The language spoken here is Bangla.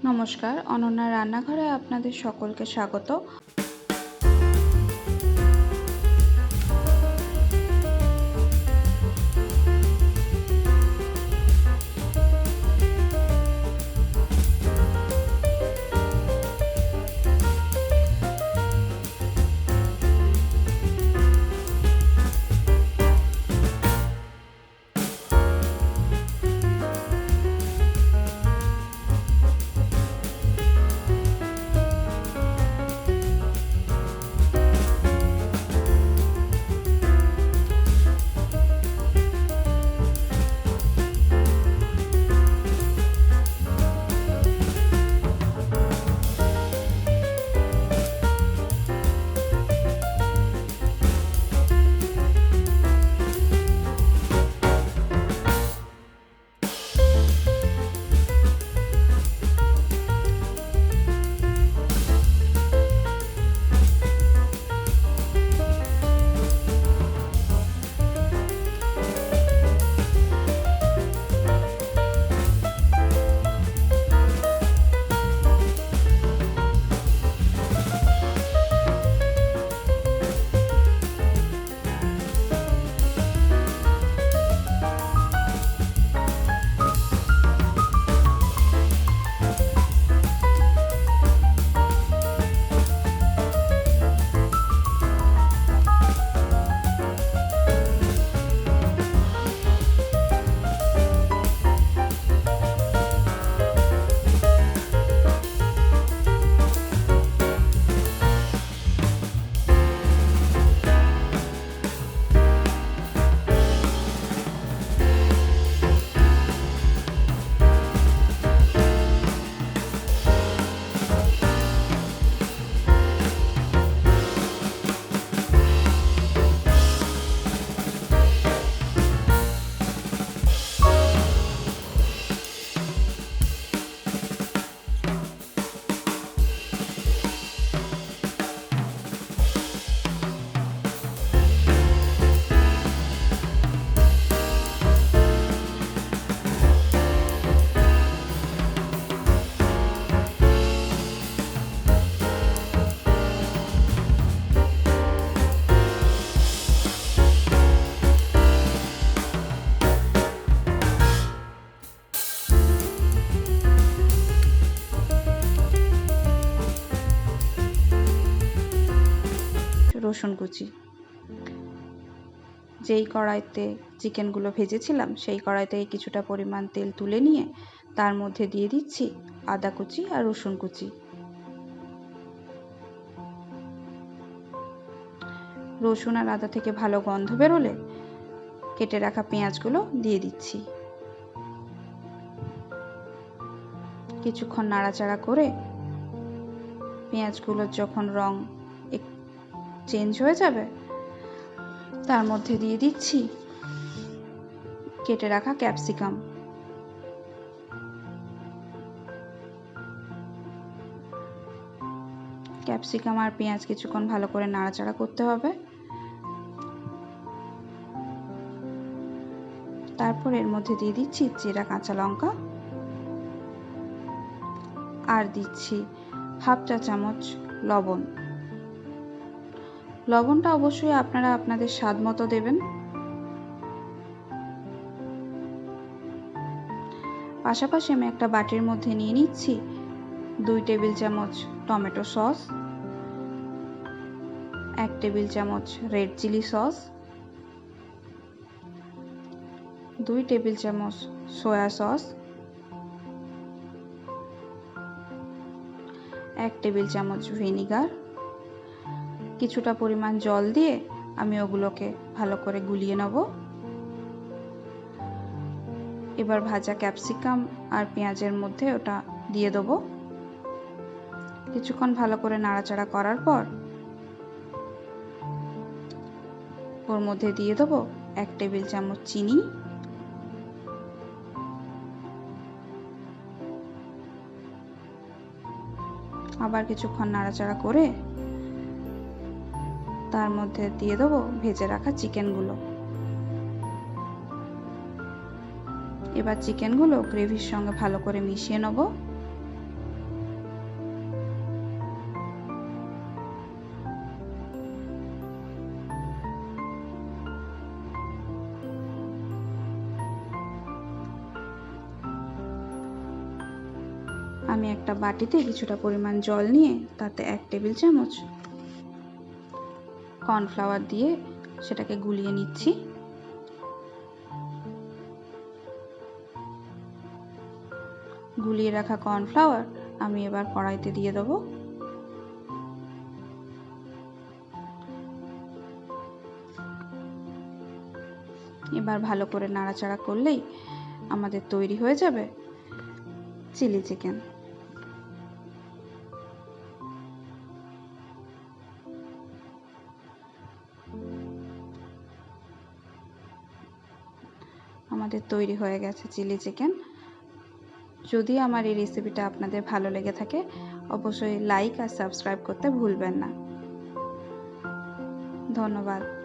নমস্কার, অনন্যা রান্নাঘরে আপনাদের সকলকে স্বাগত। রসুন কুচি, যেই কড়াইতে চিকেনগুলো ভেজেছিলাম সেই কড়াই থেকে কিছুটা পরিমাণ তেল তুলে নিয়ে তার মধ্যে দিয়ে দিচ্ছি আদা কুচি আর রসুন কুচি। রসুন আর আদা থেকে ভালো গন্ধ বেরোলে কেটে রাখা পেঁয়াজগুলো দিয়ে দিচ্ছি। কিছুক্ষণ নাড়াচাড়া করে পেঁয়াজগুলোর যখন রং চেঞ্জ হয়ে যাবে তার মধ্যে দিয়ে দিচ্ছি কেটে রাখা ক্যাপসিকাম। ক্যাপসিকাম আর পেঁয়াজ কিছুক্ষণ ভালো করে নাড়াচাড়া করতে হবে। তারপর এর মধ্যে দিয়ে দিচ্ছি চেরা কাঁচা লঙ্কা আর দিচ্ছি হাফ চা চামচ লবণ। লবণটা অবশ্যই আপনারা আপনাদের স্বাদ মতো দেবেন। পাশাপাশি আমি একটা বাটির মধ্যে নিয়ে নিচ্ছি 2 টেবিল চামচ টমেটো সস, 1 টেবিল চামচ রেড চিলি সস, 2 টেবিল চামচ সয়া সস, 1 টেবিল চামচ ভিনিগার। কিছুটা পরিমাণ জল দিয়ে আমি ওগুলোকে ভালো করে গুলিয়ে নেব। এবার ভাজা ক্যাপসিকাম আর পেঁয়াজের মধ্যে ওটা দিয়ে দেবো। কিছুক্ষণ ভালো করে নাড়াচাড়া করার পর ওর মধ্যে দিয়ে দেবো 1 টেবিল চামচ চিনি, আবার কিছুক্ষণ নাড়াচাড়া করে তার মধ্যে দিয়ে দেবো ভেজে রাখা চিকেনগুলো। এবার চিকেনগুলো গ্রেভির সঙ্গে ভালো করে মিশিয়ে নেব। আমি একটা বাটিতে কিছুটা পরিমাণ জল নিয়ে তাতে 1 টেবিল চামচ কর্নফ্লাওয়ার দিয়ে সেটাকে গুলিয়ে নিচ্ছি। গুলিয়ে রাখা কর্নফ্লাওয়ার আমি এবার কড়াইতে দিয়ে দেবো। এবার ভালো করে নাড়াচাড়া করলেই আমাদের তৈরি হয়ে যাবে চিলি চিকেন। আমাদের তৈরি হয়ে গেছে চিলি চিকেন। যদি আমার এই রেসিপিটা আপনাদের ভালো লেগে থাকে অবশ্যই লাইক আর সাবস্ক্রাইব করতে ভুলবেন না। ধন্যবাদ।